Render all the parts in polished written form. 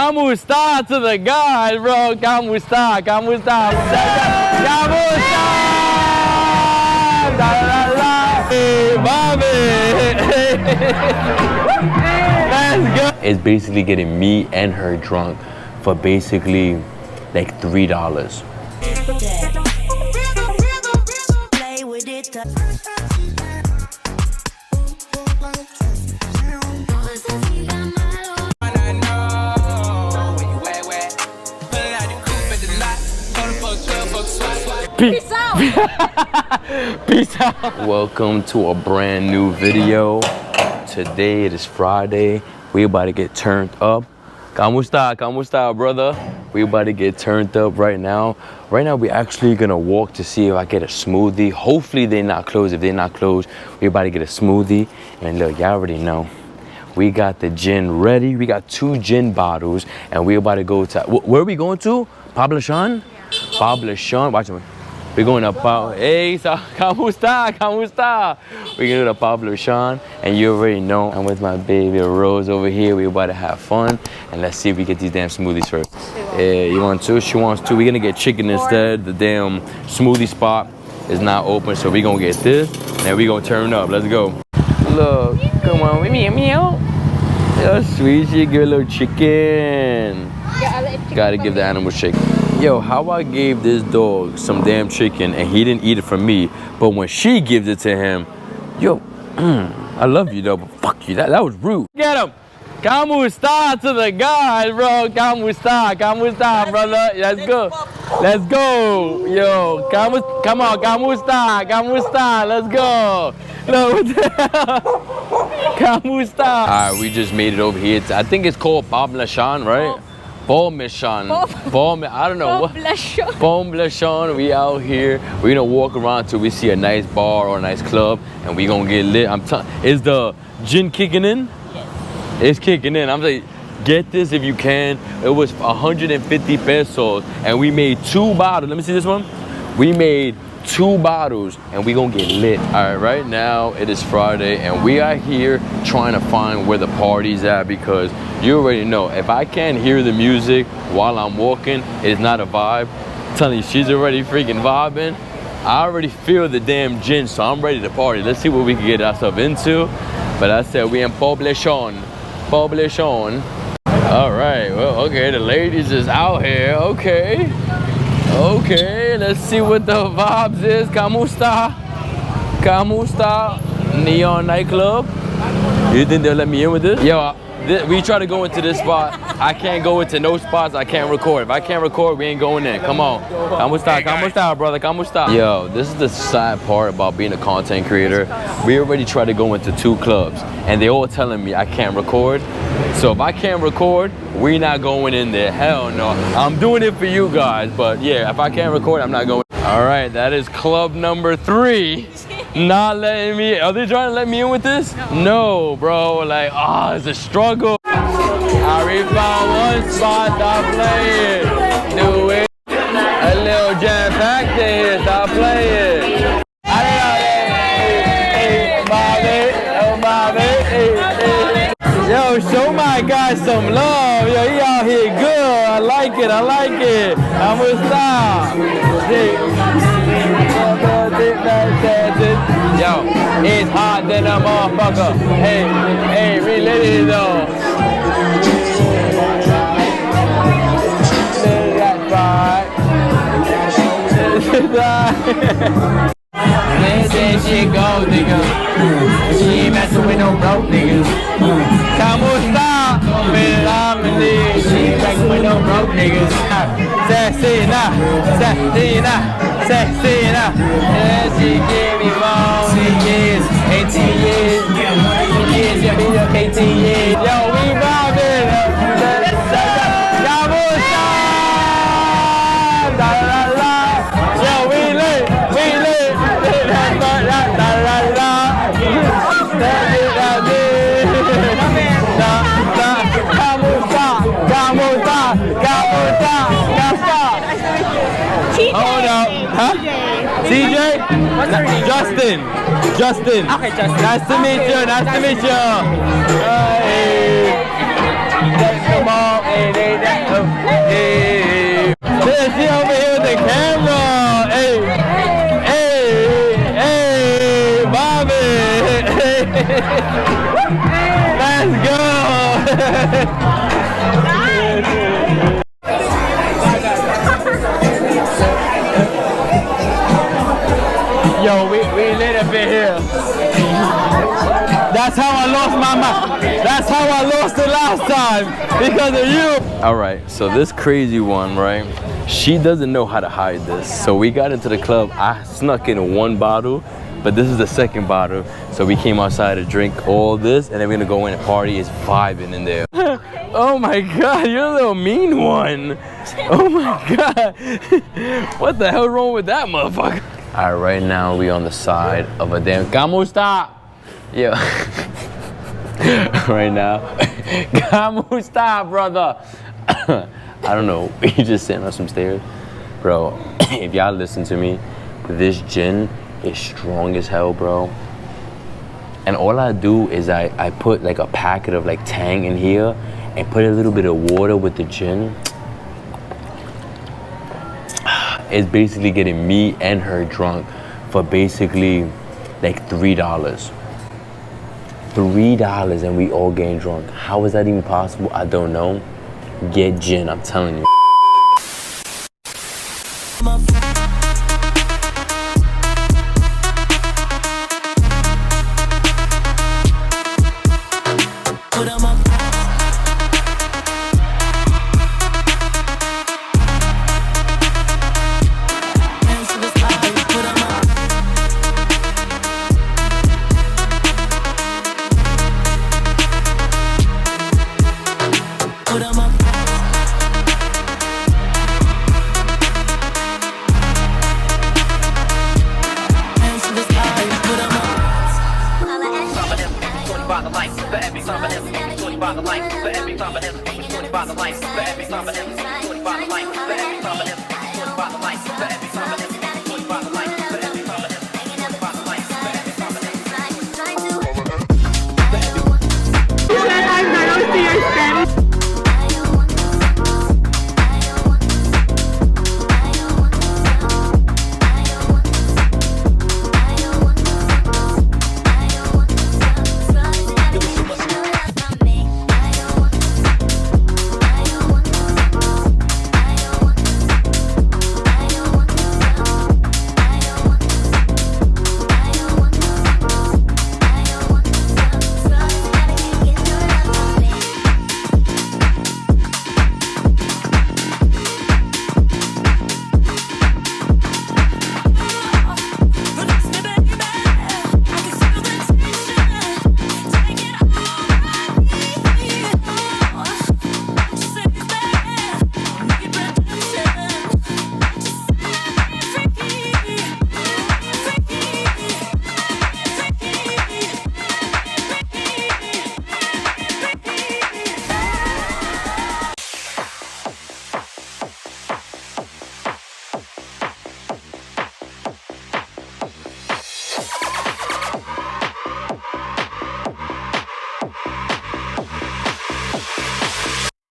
Kamusta to the guys, bro. Kamusta. Kamusta. Kamusta. Hey, Bobby. Let's go. It's basically getting me and her drunk for basically like $3. Peace out. Peace out. Welcome to a brand new video. Today it is Friday. We about to get turned up. Kamusta, brother. We about to get turned up right now. Right now we actually gonna walk to see if I get a smoothie. Hopefully they're not closed. If they're not closed, we about to get a smoothie. And look, y'all already know. We got the gin ready. We got 2 gin bottles, and we about to go to. Where are we going to? Pablo Sean? Yeah. Pablo Sean. Watch me. We're going to Pablo. Hey, kamusta? We're going to Pablo Sean, and you already know I'm with my baby Rose over here. We're about to have fun, and let's see if we get these damn smoothies first. You want 2? She wants 2. We're gonna get chicken instead. The damn smoothie spot is not open, so we're gonna get this, and we're gonna turn up. Let's go. Look, come on, meow. Yo, sweet, she give a little chicken. Gotta give the animal chicken. Yo, how I gave this dog some damn chicken and he didn't eat it from me, but when she gives it to him, yo, I love you though, but fuck you, that was rude. Get him. Kamusta to the guys, bro. Kamusta, brother. Let's go. Let's go. Yo, come on, kamusta. Let's go. No, what the hell? Kamusta. All right, we just made it over here. I think it's called Pablo Sean, right? Pablo Sean. I don't know what. Pablo Sean. We out here. We're gonna walk around till we see a nice bar or a nice club, and we gonna get lit. Is the gin kicking in? It's kicking in. I'm like, get this if you can. It was 150 pesos, and we made 2 bottles. Let me see this one. We made 2 bottles, and we gonna get lit. All right, right now it is Friday, and we are here trying to find where the party's at, because you already know, if I can't hear the music while I'm walking, it's not a vibe. I'm telling you, she's already freaking vibing. I already feel the damn gin, so I'm ready to party. Let's see what we can get ourselves into. But I said we in Pablo Sean. All right, well, okay, the ladies is out here. Okay, let's see what the vibes is. Kamusta Neon nightclub. You think they'll let me in with this? Yo, we try to go into this spot. I can't go into no spots I can't record. If I can't record, we ain't going in. Come on. Kamusta, brother. Kamusta. Yo, this is the sad part about being a content creator. We already tried to go into 2 clubs, and they all telling me I can't record. So if I can't record, we're not going in there. Hell no. I'm doing it for you guys, but yeah, if I can't record, I'm not going. All right, that is club number 3. Not letting me. Are they trying to let me in with this? No, bro. Like, it's a struggle. I found one spot. Stop playing. Do it. A little jam packed there. Stop playing. Yo, show my guy some love. Yo, he out here good. I like it. I'm gonna stop. Yo, it's hot than a motherfucker. Hey, we lit it though. She go, nigga. She ain't messing with no broke niggas. Kamusta? She ain't messing with no broke niggas. Sexy nah. Yeah, she give me long years, 18 years. Yeah, me up 18 years. Yo, we vibing. Kamusta? Yo, we lit. Hold up. Huh? CJ? What's her name? Justin. Okay, Justin. Nice to meet you. Hey. Come on. Hey. Let's go! Yo, we lit up in here. That's how I lost my mind. That's how I lost it last time, because of you. All right, so this crazy one, right? She doesn't know how to hide this. So we got into the club. I snuck in one bottle, but this is the second bottle. So we came outside to drink all this, and then we're gonna go in and party. It's vibing in there. Oh my God, you're a little mean one. Oh my God. What the hell wrong with that motherfucker? All right, right now we on the side of a damn. ¿Cómo está? Yeah. Right now. ¿Cómo está, brother? I don't know. We just sitting on some stairs, bro. If y'all listen to me, this gin is strong as hell, bro. And all I do is I put like a packet of like Tang in here and put a little bit of water with the gin. It's basically getting me and her drunk for basically like $3. $3 and we all getting drunk. How is that even possible? I don't know. Get gin, I'm telling you.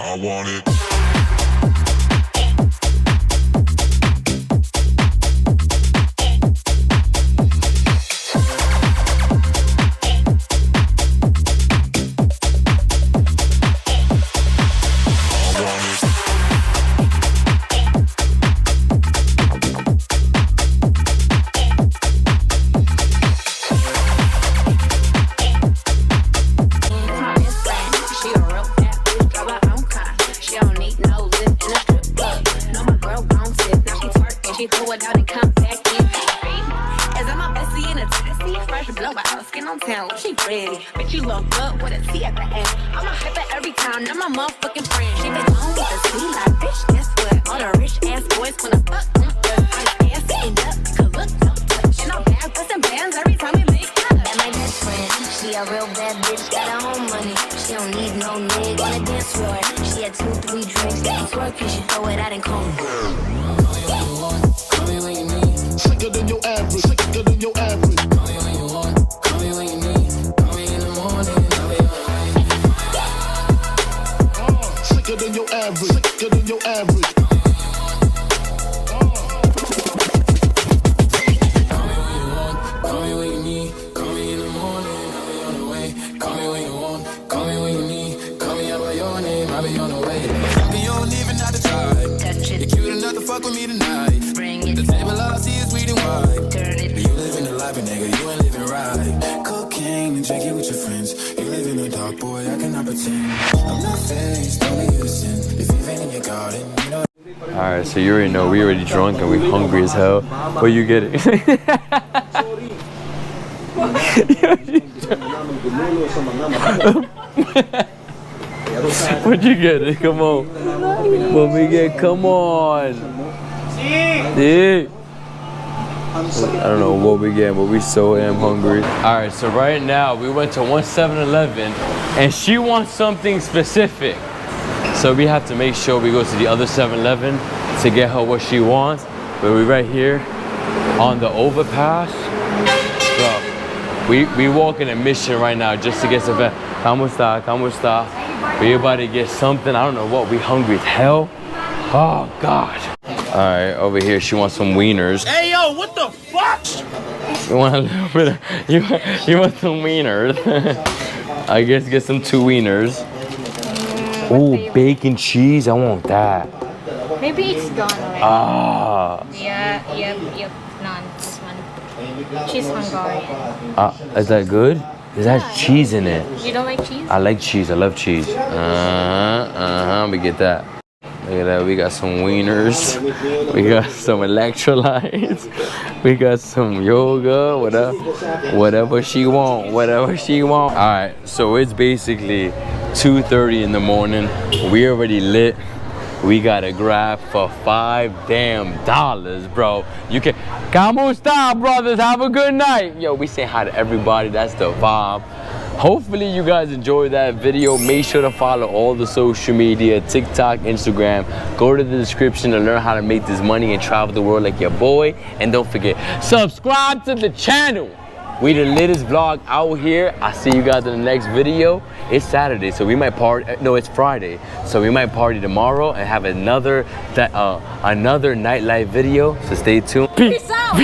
I want it. She throw it out and come back in. As I'm my bestie in a taxi, fresh blowout, skin on town, she ready. Bitch, you look good with a T at the end. I'm a hyper every time, now my motherfucking friend. She been home with a T like, bitch, guess what? All the rich ass boys wanna fuck. I'm ass sitting up, could look, don't touch. And I'm bad, bustin' bands every time we make love. That my best friend, she a real bad bitch, got her own money. She don't need no nigga on the dance floor. She had 2-3 drinks, that twerk, and she throw it out and come. Sicker than your average, sicker than your average. Call me when you want, call me when you need. Call me in the morning, I'll be alright. Sicker than your average, sicker than your average. Call me when you want, call me when you need. Call me in the morning, I'll be on the way. fuck with me tonight. Bring it. The table all I see is sweet and white. Turn it. You living the life, and nigga, you ain't living right. Cocaine and drinking with your friends. You live in the dark, boy, I cannot pretend. I'm not faced, only innocent. If you've been in your garden, you know. Alright, so you already know we already drunk and we hungry as hell. What you getting? What you getting? Come on. What we get? Come on. Yeah. I don't know what we get, but we so damn hungry. Alright, so right now we went to 7-Eleven and she wants something specific. So we have to make sure we go to the other 7-Eleven to get her what she wants. But we're right here on the overpass. Bro, we walking a mission right now just to get some. ¿Cómo está? ¿Cómo está? We about to get something. I don't know what. We hungry as hell. Oh God. All right, over here she wants some wieners. Hey yo, what the fuck? You want a little bit of, you want some wieners. I guess get some 2 wieners. Oh, bacon cheese. I want that. Maybe it's gone already. Ah. Yeah, yep. None. This one. She's Hungarian. Is that good? It has cheese in it. You don't like cheese? I like cheese. I love cheese. We get that. Look at that. We got some wieners. We got some electrolytes. We got some yoga. Whatever she want. Whatever she want. All right. So it's basically 2:30 in the morning. We already lit. We got a Grab for $5 damn, bro. You can. ¿Cómo está, brothers? Have a good night. Yo, we say hi to everybody. That's the vibe. Hopefully you guys enjoyed that video. Make sure to follow all the social media, TikTok, Instagram. Go to the description to learn how to make this money and travel the world like your boy. And don't forget, subscribe to the channel. We the latest vlog out here. I'll see you guys in the next video. It's Saturday, so we might party. No, it's Friday, so we might party tomorrow and have another nightlife video. So stay tuned. Peace out!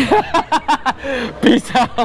Peace out.